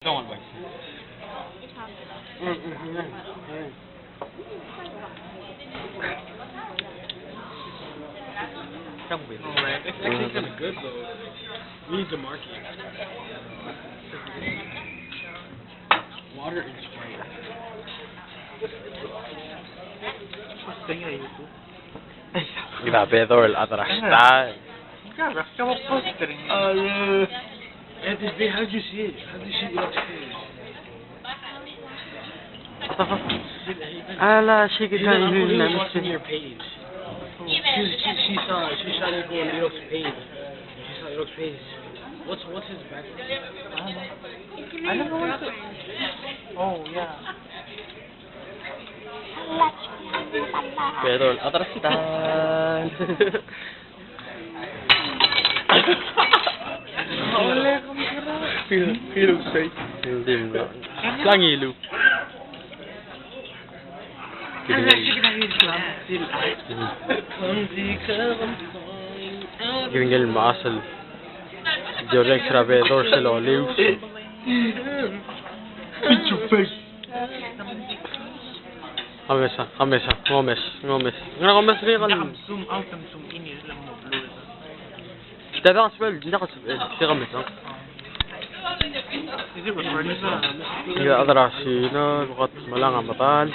동안 뭐 있어? 응. 형부. Alright, it's actually kind of good though. We need to market. Water is fire. Grabe, Dol. Atrastan. Grabe, kamu poster niya. Anthony, how did you see it? How did you see the upstairs? Ala, sige ka, I'm yun really lang. watching your page. She saw it on Leo's page. She saw Leo's page. What's his background? Ano ba ito? Oh, yeah. Pero, atrastan. Wala kang kira. Hilog sa'yo. Hindi mo. Lang ilo. Giving المعسل جوريك رابيدور سلوليوس خمسة غومس أنا غومس ليه قال Zoom out and zoom in yun lang mo blur. تابع سؤال ناقص في غمسة Is it recording sa? إذا أدرى شينا لغة ملانغ مطال